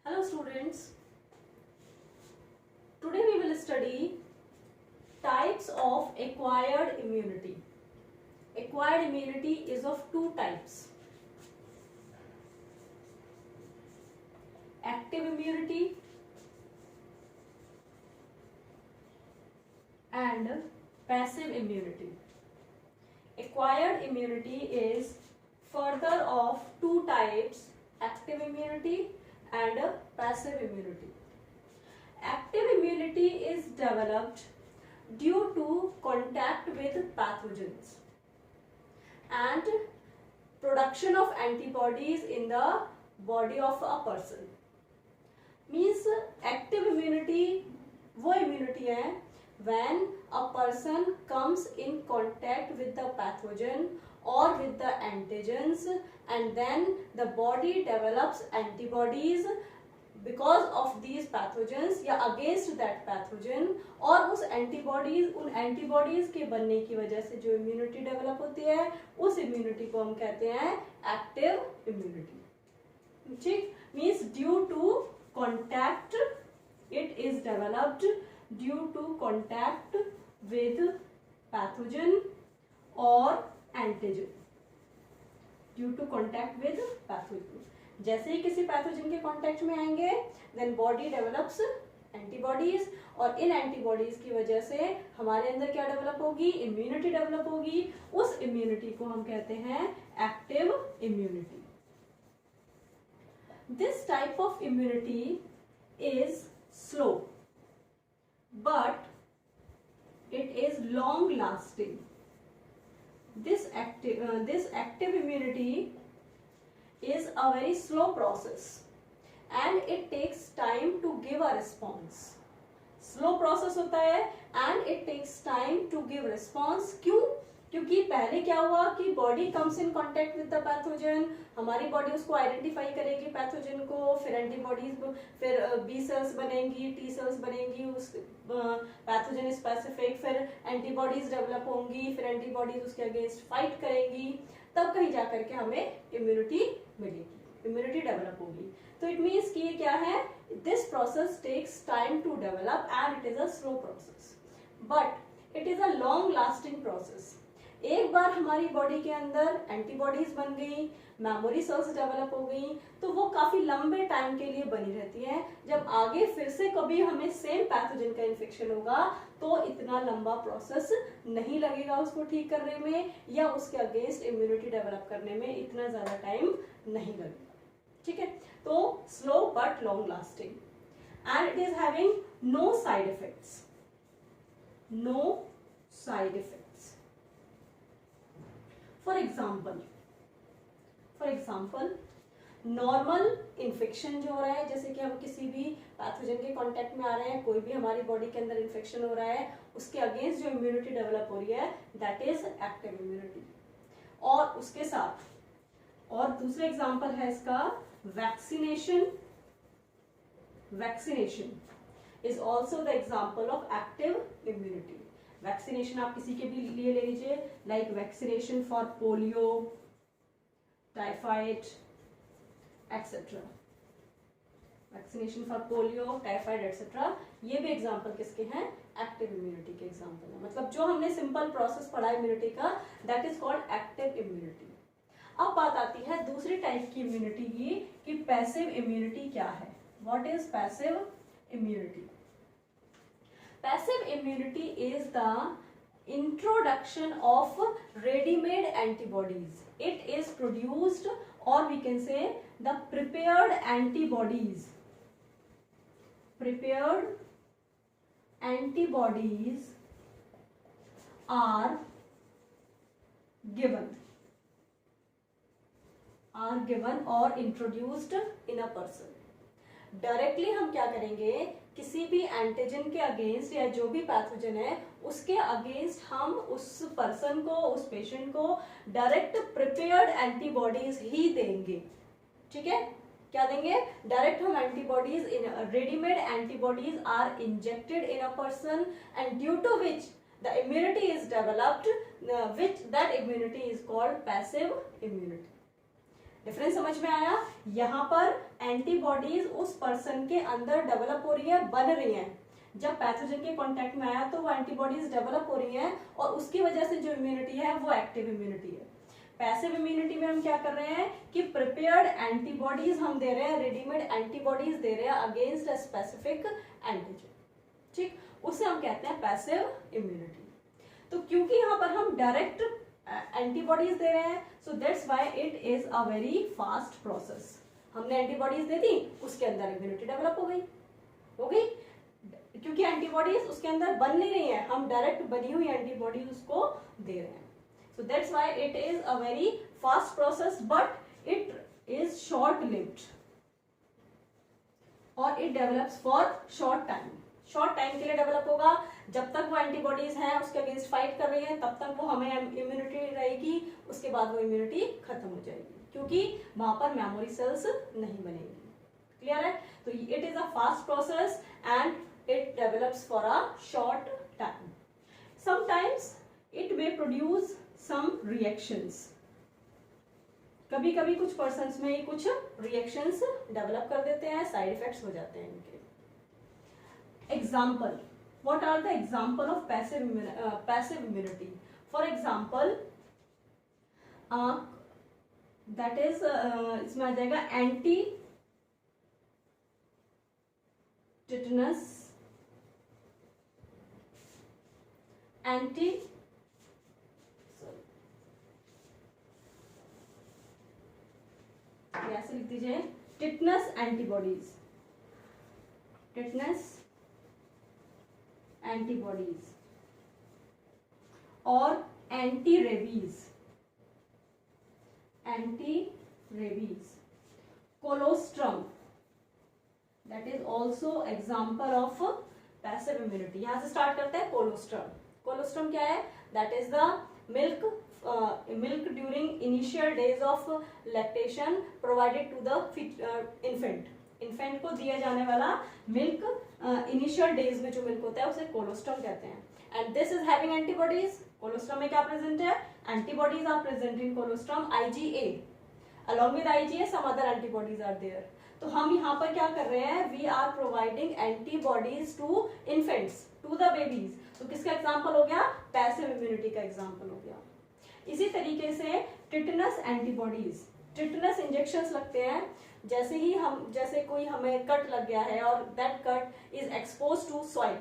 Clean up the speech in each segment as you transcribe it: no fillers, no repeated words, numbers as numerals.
Hello students, today we will study types of acquired immunity. Acquired immunity is of two types. Active immunity and passive immunity. Acquired immunity is further of two types, active immunity and passive immunity. Active immunity is developed due to contact with pathogens and production of antibodies in the body of a person. Means active immunity वो immunity है when a person comes in contact with the pathogen or with the antigens and then the body develops antibodies because of these pathogens या against that pathogen और उस antibodies के बनने की वजह से जो immunity develop होती है उस immunity को हम कहते हैं active immunity. ठीक, means due to contact, it is developed due to contact with pathogen or antigen. Due to contact with pathogen. जैसे ही किसी पैथोजन के कांटेक्ट में आएंगे देन बॉडी डेवलप्स एंटीबॉडीज और इन एंटीबॉडीज की वजह से हमारे अंदर क्या डेवलप होगी, इम्यूनिटी डेवलप होगी. उस इम्यूनिटी को हम कहते हैं active immunity. This type of immunity is slow but it is long lasting. This active immunity is a very slow process and it takes time to give a response. Slow process होता है and it takes time to give response. क्यों? क्योंकि पहले क्या हुआ कि body comes in contact with the pathogen, हमारी body उसको आइडेंटिफाई करेगी पैथोजन को, फिर एंटीबॉडीज, फिर बी सेल्स बनेंगी, टी सेल्स बनेंगी उस पैथोजन स्पेसिफिक, फिर एंटीबॉडीज डेवलप होंगी, फिर एंटीबॉडीज उसके अगेंस्ट फाइट करेंगी, तब कहीं जाकर के हमें इम्यूनिटी मिलेगी, इम्यूनिटी डेवलप होगी. तो इट मीन्स कि ये क्या है, this process takes time to develop and it is a slow process but it is a long lasting process. एक बार हमारी बॉडी के अंदर एंटीबॉडीज बन गई, मेमोरी सेल्स डेवलप हो गई, तो वो काफी लंबे टाइम के लिए बनी रहती है. जब आगे फिर से कभी हमें सेम पैथोजन का इन्फेक्शन होगा तो इतना लंबा प्रोसेस नहीं लगेगा उसको ठीक करने में या उसके अगेंस्ट इम्यूनिटी डेवलप करने में इतना ज्यादा टाइम नहीं लगेगा. ठीक है, तो slow but long lasting and it is having no side effects. No side effects. For example, normal infection जो हो रहा है, जैसे कि हम किसी भी पैथोजन के कांटेक्ट में आ रहे हैं, कोई भी हमारी बॉडी के अंदर इन्फेक्शन हो रहा है, उसके अगेंस्ट जो इम्यूनिटी डेवलप हो रही है दैट इज एक्टिव इम्यूनिटी. और उसके साथ और दूसरा एग्जांपल है इसका vaccination. Vaccination is also the example of active immunity. Vaccination आप किसी के भी लिए ले लीजिए, like vaccination for polio, typhoid etcetera. Vaccination for polio, typhoid etcetera, ये भी एग्जांपल किसके हैं, एक्टिव इम्यूनिटी के एग्जांपल है. मतलब जो हमने सिंपल प्रोसेस पढ़ा इम्यूनिटी का that is called active immunity. अब बात आती है दूसरी टाइप की इम्यूनिटी की कि पैसिव इम्यूनिटी क्या है. What is passive immunity? Passive immunity is the introduction of ready-made antibodies. It is produced or we can say the prepared antibodies. Prepared antibodies are given or introduced in a person. Directly हम क्या करेंगे, किसी भी antigen के against या जो भी pathogen है उसके अगेंस्ट हम उस पर्सन को, उस पेशेंट को डायरेक्ट प्रिपेयर्ड एंटीबॉडीज ही देंगे. ठीक है, क्या देंगे, डायरेक्ट हम antibodies, in readymade antibodies are injected in a person and due to which the immunity is developed, which that immunity is called passive immunity. Difference समझ में आया? यहाँ पर एंटीबॉडीज उस पर्सन के अंदर डेवलप हो रही है, बन रही हैं। जब पैथोजन के कांटेक्ट में आया तो वो एंटीबॉडीज डेवलप हो रही हैं और उसकी वजह से जो इम्यूनिटी है वो एक्टिव इम्यूनिटी है। पैसिव इम्यूनिटी में हम क्या कर रहे हैं कि प्रिपेयर्ड एंटीबॉडीज हम दे रहे हैं, रेडीमेड एंटीबॉडीज दे रहे हैं अगेंस्ट अ स्पेसिफिक एंटीजन, ठीक, उसे हम कहते हैं पैसिव इम्यूनिटी। तो क्योंकि यहाँ पर हम डायरेक्ट एंटीबॉडीज दे रहे हैं, so that's why it is a very fast process. हमने एंटीबॉडीज दे दी, उसके अंदर इम्यूनिटी डेवलप हो गई, क्योंकि एंटीबॉडीज उसके अंदर बन नहीं रही है, हम डायरेक्ट बनी हुई एंटीबॉडीज उसको दे रहे हैं। So that's why it is a very fast process, but it is short-lived और it develops for short time. Short time के लिए डेवलप होगा, जब तक वो एंटीबॉडीज हैं उसके अगेंस्ट फाइट कर रही है तब तक वो हमें इम्यूनिटी रहेगी, उसके बाद वो इम्यूनिटी खत्म हो जाएगी क्योंकि वहां पर मेमोरी सेल्स नहीं बनेंगी। क्लियर है? तो it is a fast process and it develops for a short time. Sometimes it may produce some reactions, कभी कभी कुछ पर्सन्स में कुछ रिएक्शंस डेवलप कर देते हैं, साइड इफेक्ट्स हो जाते हैं इनके। Example, what are the example of passive immunity? For example that is इसमें आ जाएगा एंटी टिटनस, एंटी ऐसे लिख दीजिए, टिटनस एंटीबॉडीज, टिटनस एंटीबॉडीज और anti rabies, anti rabies, colostrum that is also example of passive immunity. यहां से start करते हैं। कोलोस्ट्रम, कोलोस्ट्रम क्या है? That is the milk milk during initial days of lactation provided to the infant. Infant को दिया जाने वाला मिल्क इनिशियल डेज में जो मिल्क होता है उसे कोलोस्ट्रम कहते हैं। And this is having antibodies. Colostrum में क्या प्रेजेंट है? Antibodies are present in colostrum, IgA along with IgA some other antibodies are there. तो हम यहाँ पर क्या कर रहे हैं? We are providing antibodies to infants, to the babies. तो किसका एग्जाम्पल हो गया? पैसिव इम्यूनिटी का एग्जाम्पल हो गया। इसी तरीके से टिटनस एंटीबॉडीज, टिटनस इंजेक्शंस लगते हैं जैसे कोई हमें कट लग गया है और that cut is expose to soil,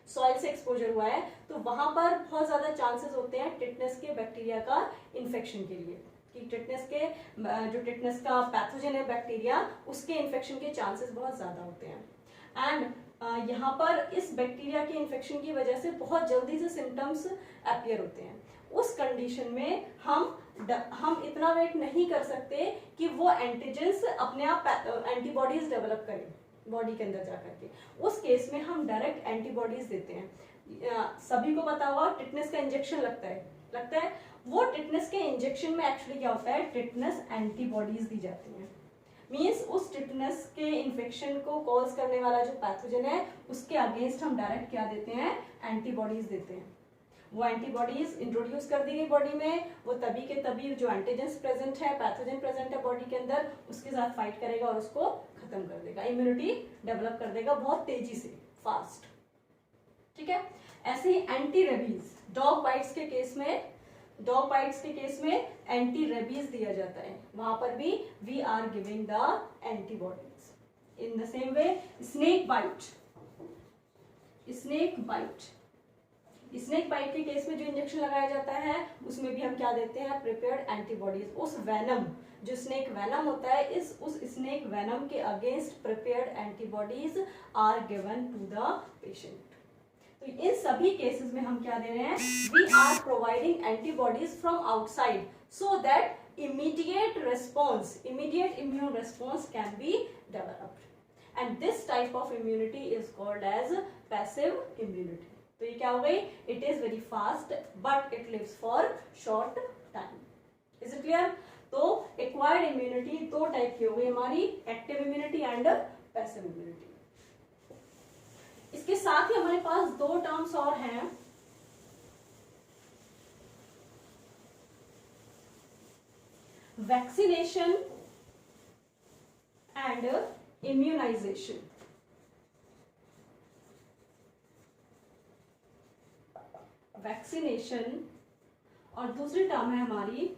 soil से एक्सपोजर हुआ है तो वहां पर बहुत ज्यादा चांसेस होते हैं टिटनस के बैक्टीरिया का इन्फेक्शन के लिए, कि टिटनस का पैथोजन है बैक्टीरिया, उसके इन्फेक्शन के चांसेस बहुत ज्यादा होते हैं। एंड यहाँ पर इस बैक्टीरिया के इन्फेक्शन की वजह से बहुत जल्दी से सिम्टम्स अपीयर होते हैं। उस कंडीशन में हम इतना वेट नहीं कर सकते कि वो एंटीजेंस अपने आप एंटीबॉडीज डेवलप करें बॉडी के अंदर जाकर के। उस केस में हम डायरेक्ट एंटीबॉडीज देते हैं। सभी को पता होगा टिटनस का इंजेक्शन लगता है। वो टिटनस के इंजेक्शन में एक्चुअली क्या होता है? टिटनस एंटीबॉडीज दी जाती हैं। मीन्स उस टिटनस के इन्फेक्शन को कॉज करने वाला जो पैथोजन है उसके अगेंस्ट हम डायरेक्ट क्या देते हैं? एंटीबॉडीज देते हैं। वो एंटीबॉडीज इंट्रोड्यूस कर दी गई बॉडी में, वो तभी के तभी जो एंटीजेंस प्रेजेंट है, पैथोजन प्रेजेंट है बॉडी के अंदर, उसके साथ फाइट करेगा और उसको खत्म कर देगा, इम्यूनिटी डेवलप कर देगा बहुत तेजी से, फास्ट। ठीक है? ऐसे ही एंटी रेबीज, डॉग बाइट्स के केस में एंटी रेबीज दिया जाता है, वहां पर भी we are giving the antibodies. In the same way snake bite के केस में जो इंजेक्शन लगाया जाता है उसमें भी हम क्या देते हैं? Prepared antibodies. उस वेनम, जो स्नेक वेनम होता है, उस स्नेक वेनम के against prepared antibodies are given to the patient. तो इन सभी केसेस में हम क्या दे रहे हैं? We are providing antibodies from outside so that immediate immune response can be developed and this type of immunity is called as passive immunity. तो ये क्या हो गई? It is very fast but it lives for short time. Is it clear? तो acquired immunity दो type की हो गई हमारी, active immunity and passive immunity. इसके साथ ही हमारे पास दो टर्म्स और हैं, वैक्सीनेशन and immunization. वैक्सीनेशन और दूसरी टर्म है हमारी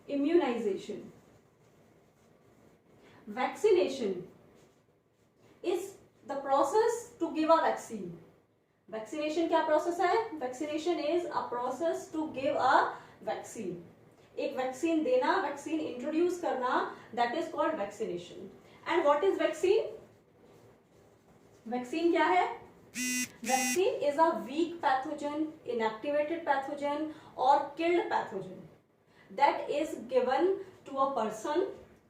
immunisation. Vaccination is the process to give a vaccine. Vaccination क्या प्रोसेस है? Vaccination is a process to give a vaccine. एक वैक्सीन देना, वैक्सीन इंट्रोड्यूस करना, that is called vaccination. And what is vaccine? Vaccine क्या है? Vaccine is a weak pathogen, inactivated pathogen और killed pathogen that is given to a person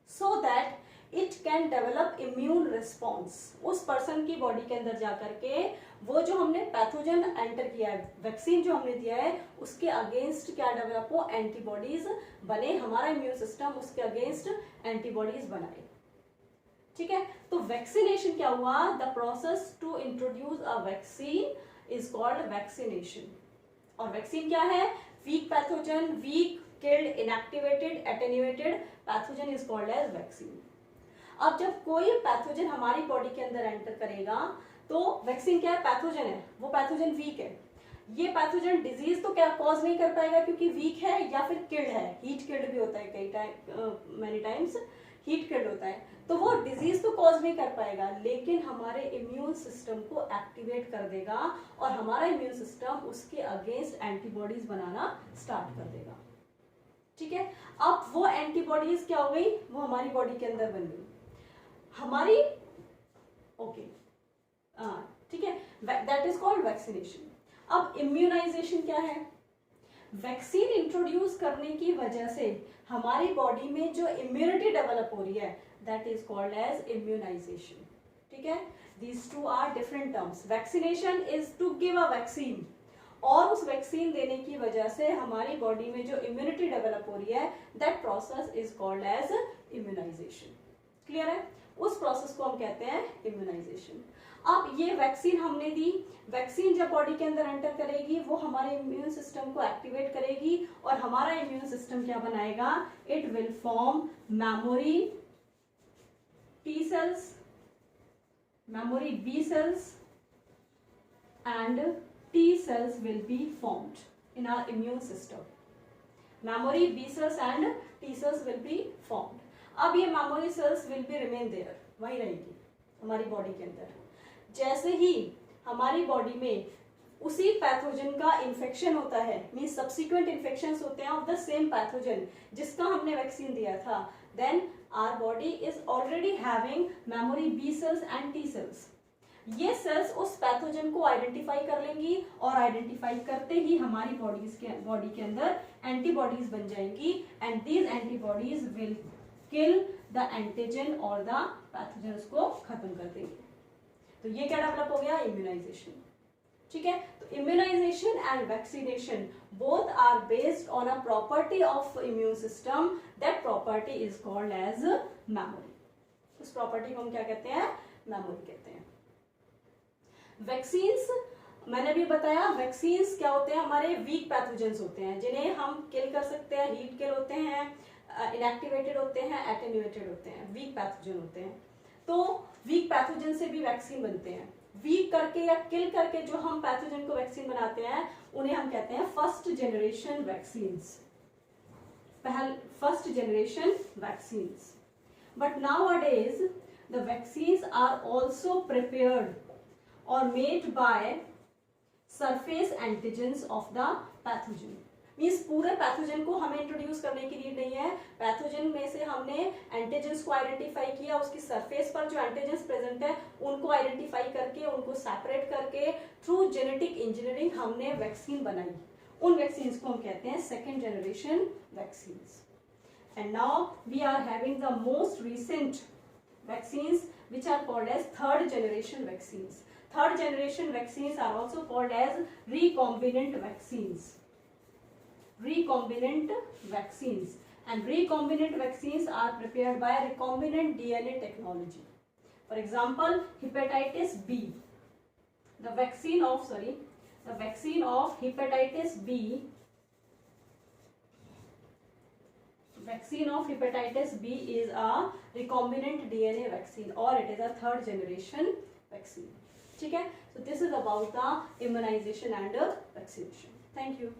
so that it can develop immune response. उस person की body के अंदर जाकर के वो जो हमने पैथोजन एंटर किया है, वैक्सीन जो हमने दिया है, उसके अगेंस्ट क्या डेवलप हो? एंटीबॉडीज बने, हमारा इम्यून सिस्टम उसके अगेंस्ट एंटीबॉडीज बनाए. ठीक है, तो वैक्सीनेशन क्या हुआ? The process to introduce a vaccine is called vaccination. और वैक्सीन क्या है? Weak pathogen, weak, killed, inactivated, attenuated pathogen is called as vaccine. अब जब कोई पैथोजन हमारी बॉडी के अंदर एंटर करेगा तो वैक्सीन क्या है? पैथोजन है, वो पैथोजन वीक है. ये पैथोजन डिजीज तो क्या कॉज नहीं कर पाएगा क्योंकि वीक है या फिर किल्ड है. हीट किल्ड भी होता है कई time, many times heat killed होता है. तो वो डिजीज तो कॉज नहीं कर पाएगा, लेकिन हमारे इम्यून सिस्टम को एक्टिवेट कर देगा और हमारा इम्यून सिस्टम उसके अगेंस्ट एंटीबॉडीज बनाना स्टार्ट कर देगा. ठीक है, अब वो एंटीबॉडीज क्या हो गई? वो हमारी बॉडी के अंदर बन गई हमारी. ओके, ठीक है, दैट इज कॉल्ड वैक्सीनेशन. अब इम्यूनाइजेशन क्या है? वैक्सीन इंट्रोड्यूस करने की वजह से हमारी बॉडी में जो इम्यूनिटी डेवलप हो रही है, that is called as immunisation. ठीक है, these two are different terms. Vaccination is to give a vaccine, और उस वैक्सीन देने की वजह से हमारी बॉडी में जो इम्यूनिटी डेवलप हो रही है, that process is called as immunisation. Clear है? उस प्रोसेस को हम कहते हैं इम्यूनाइजेशन. अब ये वैक्सीन हमने दी, वैक्सीन जब बॉडी के अंदर एंटर करेगी वो हमारे इम्यून सिस्टम को एक्टिवेट करेगी और हमारा इम्यून सिस्टम क्या बनाएगा? It will form memory T cells, memory B cells and T cells will be formed in our immune system. Memory B cells and T cells will be formed. अब ये memory cells will be remain there, वही रहेगी हमारी body के अंदर. जैसे ही हमारी body में उसी पैथोजन का इन्फेक्शन होता है, मीन सब्सिक्वेंट इन्फेक्शंस होते हैं ऑफ द सेम पैथोजन जिसका हमने वैक्सीन दिया था, then our body is already having memory B cells and T cells. ये सेल्स उस पैथोजन को आइडेंटिफाई कर लेंगी और आइडेंटिफाई करते ही हमारी बॉडी के अंदर एंटीबॉडीज बन जाएंगी and these antibodies will kill the antigen और द पैथोजन को खत्म कर देंगे. तो ये क्या डेवलप हो गया? इम्यूनाइजेशन. ठीक है, तो immunisation and vaccination both are based on a property of immune system. That property is called as memory. उस प्रॉपर्टी को हम क्या कहते हैं? मेमोरी कहते हैं. वैक्सीन्स मैंने भी बताया, वैक्सीन्स क्या होते हैं? हमारे वीक पैथोजेंस होते हैं जिन्हें हम किल कर सकते हैं. हीट किल होते हैं, इनएक्टिवेटेड होते हैं, एटेन्यूएटेड होते हैं, वीक पैथोजन होते हैं. तो वीक पैथोजन से भी वैक्सीन बनते हैं. वीक करके या किल करके जो हम पैथोजन को वैक्सीन बनाते हैं उन्हें हम कहते हैं first generation vaccines. First generation vaccines. But nowadays the vaccines are also prepared or made by surface antigens of the pathogen. Means पूरे पैथोजन को हमें इंट्रोड्यूस करने की नीड नहीं है. पैथोजन में से हमने एंटीजेंस को आइडेंटिफाई किया, उसकी सरफेस पर जो एंटीजेंस प्रेजेंट है उनको आइडेंटिफाई करके, उनको सेपरेट करके थ्रू जेनेटिक इंजीनियरिंग हमने वैक्सीन बनाई. उन वैक्सीन्स को हम कहते हैं second generation vaccines. And now we are having the most recent vaccines which are called as third generation vaccines. Third generation vaccines are also called as recombinant vaccines. Recombinant vaccines. And recombinant vaccines are prepared by recombinant DNA technology. For example, hepatitis B. The vaccine of hepatitis B vaccine of hepatitis B is a recombinant DNA vaccine or it is a third generation vaccine. ठीक है, so this is about the immunization and vaccination. Thank you.